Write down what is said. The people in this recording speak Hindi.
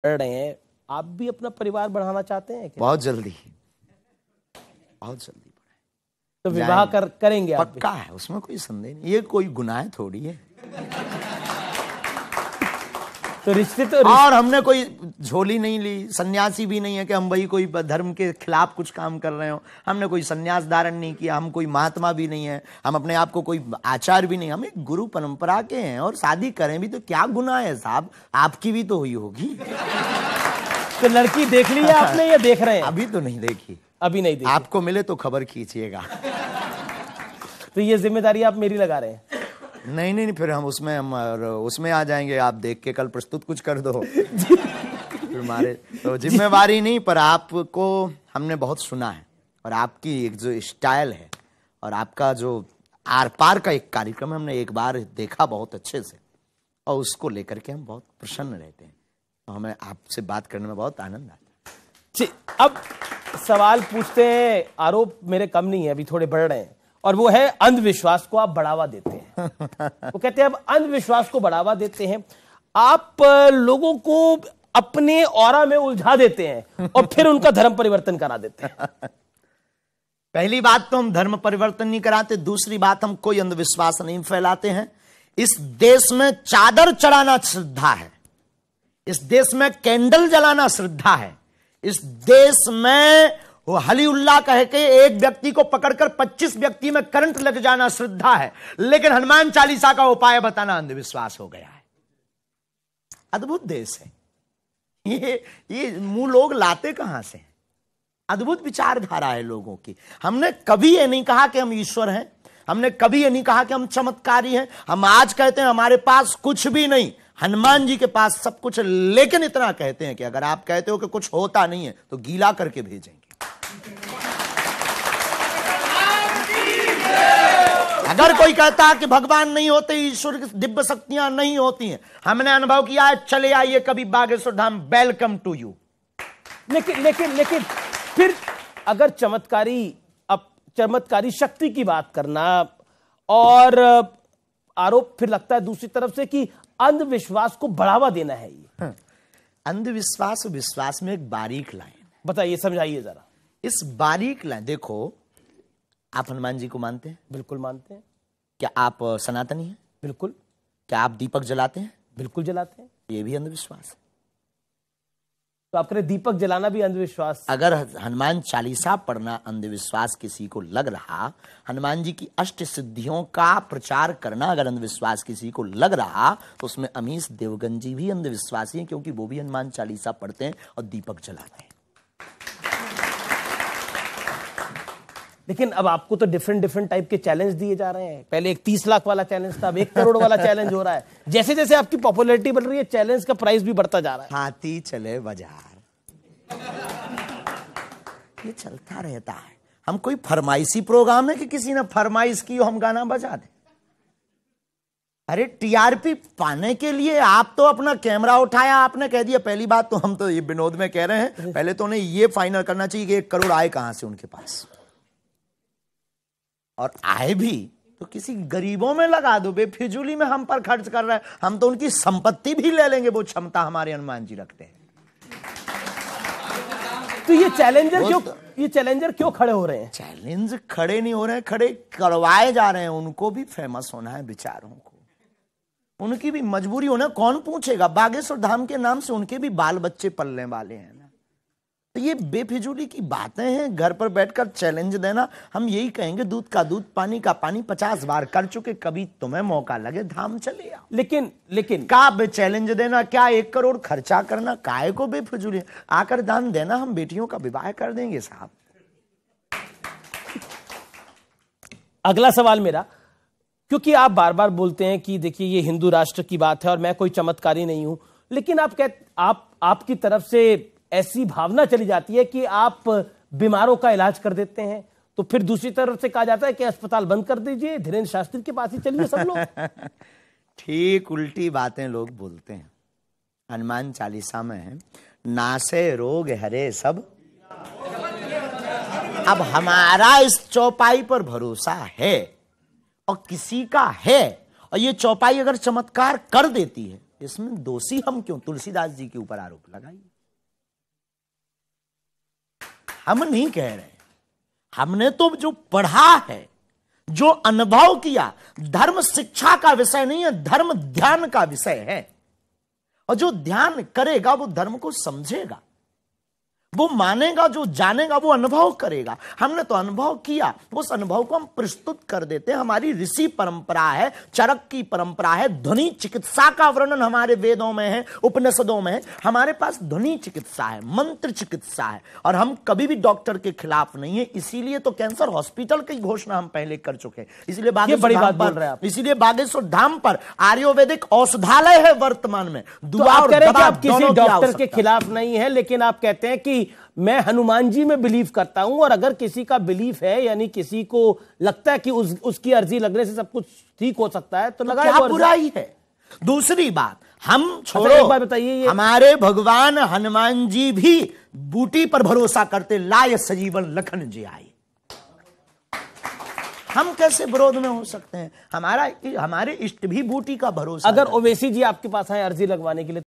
रहे हैं, आप भी अपना परिवार बढ़ाना चाहते हैं क्या? बहुत जल्दी तो विवाह करेंगे आप? पक्का है, उसमें कोई संदेह नहीं। ये कोई गुनाह थोड़ी है। तो रिश्ते और हमने कोई झोली नहीं ली, सन्यासी भी नहीं है कि हम भाई कोई धर्म के खिलाफ कुछ काम कर रहे हो। हमने कोई सन्यास धारण नहीं किया, हम कोई महात्मा भी नहीं है, हम अपने आप को कोई आचार्य भी नहीं, हम एक गुरु परंपरा के हैं। और शादी करें भी तो क्या गुनाह है साहब, आपकी भी तो हुई होगी। तो लड़की देख ली है आपने या देख रहे हैं? अभी तो नहीं देखी। अभी नहीं देखी। आपको मिले तो खबर खींचिएगा। तो ये जिम्मेदारी आप मेरी लगा रहे हैं? नहीं, फिर हम उसमें आ जाएंगे। आप देख के कल प्रस्तुत कुछ कर दो। फिर हमारे तो जिम्मेवारी नहीं, पर आपको हमने बहुत सुना है, और आपकी एक जो स्टाइल है और आपका जो आर पार का एक कार्यक्रम हमने एक बार देखा बहुत अच्छे से, और उसको लेकर के हम बहुत प्रसन्न रहते हैं। तो हमें आपसे बात करने में बहुत आनंद आता है। अब सवाल पूछते हैं, आरोप मेरे कम नहीं है, अभी थोड़े बढ़ रहे हैं, और वो है अंधविश्वास को आप बढ़ावा देते हैं। वो कहते हैं अब अंधविश्वास को बढ़ावा देते हैं, आप लोगों को अपने ऑरा में उलझा देते हैं और फिर उनका धर्म परिवर्तन करा देते हैं। पहली बात तो हम धर्म परिवर्तन नहीं कराते, दूसरी बात हम कोई अंधविश्वास नहीं फैलाते हैं। इस देश में चादर चढ़ाना श्रद्धा है, इस देश में कैंडल जलाना श्रद्धा है, इस देश में वो हलीउल्लाह कह के एक व्यक्ति को पकड़कर 25 व्यक्ति में करंट लग जाना श्रद्धा है, लेकिन हनुमान चालीसा का उपाय बताना अंधविश्वास हो गया है। अद्भुत देश है ये मुंह लोग लाते कहां से? अद्भुत विचारधारा है लोगों की। हमने कभी ये नहीं कहा कि हम ईश्वर हैं, हमने कभी ये नहीं कहा कि हम चमत्कारी हैं। हम आज कहते हैं हमारे पास कुछ भी नहीं, हनुमान जी के पास सब कुछ है, लेकिन इतना कहते हैं कि अगर आप कहते हो कि कुछ होता नहीं है तो गीला करके भेजेंगे। अगर कोई कहता है कि भगवान नहीं होते, ईश्वर की दिव्य शक्तियां नहीं होती हैं, हमने अनुभव किया है, चले आइए कभी Bageshwar Dham, welcome to you. लेकिन फिर अगर चमत्कारी शक्ति की बात करना, और आरोप फिर लगता है दूसरी तरफ से कि अंधविश्वास को बढ़ावा देना है ये। अंधविश्वास और विश्वास में एक बारीक लाइन, बताइए, समझाइए जरा। इस बारीक लाइन देखो, आप हनुमान जी को मानते हैं? बिल्कुल मानते हैं। क्या आप सनातनी हैं? बिल्कुल। क्या आप दीपक जलाते हैं? बिल्कुल जलाते हैं। ये भी अंधविश्वास है। तो आप कह रहे दीपक जलाना भी अंधविश्वास? अगर हनुमान चालीसा पढ़ना अंधविश्वास किसी को लग रहा, हनुमान जी की अष्ट सिद्धियों का प्रचार करना अगर अंधविश्वास किसी को लग रहा, तो उसमें अमीश देवगन जी भी अंधविश्वासी हैं, क्योंकि वो भी हनुमान चालीसा पढ़ते हैं और दीपक जलाते हैं। लेकिन अब आपको तो डिफरेंट टाइप के चैलेंज दिए जा रहे हैं। पहले एक 30 लाख वाला चैलेंज था, अब 1 करोड़ वाला चैलेंज हो रहा है। जैसे जैसे आपकी पॉपुलैरिटी बढ़ रही है, चैलेंज का प्राइस भी बढ़ता जा रहा है। हाथी चले बाजार, ये चलता रहता है। हम कोई फरमाइशी प्रोग्राम है कि किसी ने फरमाइश की हम गाना बजा दें? अरे टीआरपी पाने के लिए आप तो अपना कैमरा उठाया, आपने कह दिया। पहली बात तो हम तो ये विनोद में कह रहे हैं, पहले तो उन्हें ये फाइनल करना चाहिए कि 1 करोड़ आए कहां से उनके पास, और आए भी तो किसी गरीबों में लगा दो। बेफिजूली में हम पर खर्च कर रहे हैं, हम तो उनकी संपत्ति भी ले लेंगे, वो क्षमता हमारे हनुमान जी रखते हैं। तो ये चैलेंजर क्यों खड़े हो रहे हैं? चैलेंज खड़े नहीं हो रहे हैं, खड़े करवाए जा रहे हैं। उनको भी फेमस होना है बेचारों को, उनकी भी मजबूरी होना। कौन पूछेगा? बागेश्वर धाम के नाम से उनके भी बाल बच्चे पलने वाले हैं ना। तो ये बेफिजूली की बातें हैं। घर पर बैठकर चैलेंज देना, हम यही कहेंगे दूध का दूध, पानी का पानी 50 बार कर चुके, कभी तुम्हें मौका लगे धाम चले आओ। लेकिन का चैलेंज देना, क्या 1 करोड़ खर्चा करना, काय को बेफिजूली? आकर दान देना, हम बेटियों का विवाह कर देंगे साहब। अगला सवाल मेरा, क्योंकि आप बार बार बोलते हैं कि देखिए ये हिंदू राष्ट्र की बात है और मैं कोई चमत्कारी नहीं हूं, लेकिन आपकी तरफ से ऐसी भावना चली जाती है कि आप बीमारों का इलाज कर देते हैं, तो फिर दूसरी तरफ से कहा जाता है कि अस्पताल बंद कर दीजिए, धीरेन्द्र शास्त्री के पास ही चलिए सब लोग। ठीक उल्टी बातें लोग बोलते हैं। हनुमान चालीसा में है, नासे रोग हरे सब। अब हमारा इस चौपाई पर भरोसा है और किसी का है, और ये चौपाई अगर चमत्कार कर देती है इसमें दोषी हम क्यों? तुलसीदास जी के ऊपर आरोप लगाइए। हम नहीं कह रहे, हमने तो जो पढ़ा है, जो अनुभव किया, धर्म शिक्षा का विषय नहीं है, धर्म ध्यान का विषय है। और जो ध्यान करेगा वो धर्म को समझेगा, वो मानेगा, जो जानेगा वो अनुभव करेगा। हमने तो अनुभव किया, उस अनुभव को हम प्रस्तुत कर देते हैं। हमारी ऋषि परंपरा है, चरक की परंपरा है, ध्वनि चिकित्सा का वर्णन हमारे वेदों में है, उपनिषदों में है। हमारे पास ध्वनि चिकित्सा है, मंत्र चिकित्सा है, और हम कभी भी डॉक्टर के खिलाफ नहीं है। इसीलिए तो कैंसर हॉस्पिटल की घोषणा हम पहले कर चुके हैं। इसलिए बागेश्वर धाम पर आयुर्वेदिक औषधालय है वर्तमान में। दुआ और दवा आप किसी डॉक्टर के खिलाफ नहीं है, लेकिन आप कहते हैं कि मैं हनुमान जी में बिलीव करता हूं, और अगर किसी का बिलीफ है, यानी किसी को लगता है कि उसकी अर्जी लगने से सब कुछ ठीक हो सकता है, तो लगाए। क्या बुराई है? दूसरी बात, हम छोड़ो, एक बात बताइए, हमारे भगवान हनुमान जी भी बूटी पर भरोसा करते, लाय सजीवन लखन जी आई। हम कैसे विरोध में हो सकते हैं? हमारे इष्ट भी बूटी का भरोसा। अगर ओवैसी जी आपके पास आए अर्जी लगवाने के लिए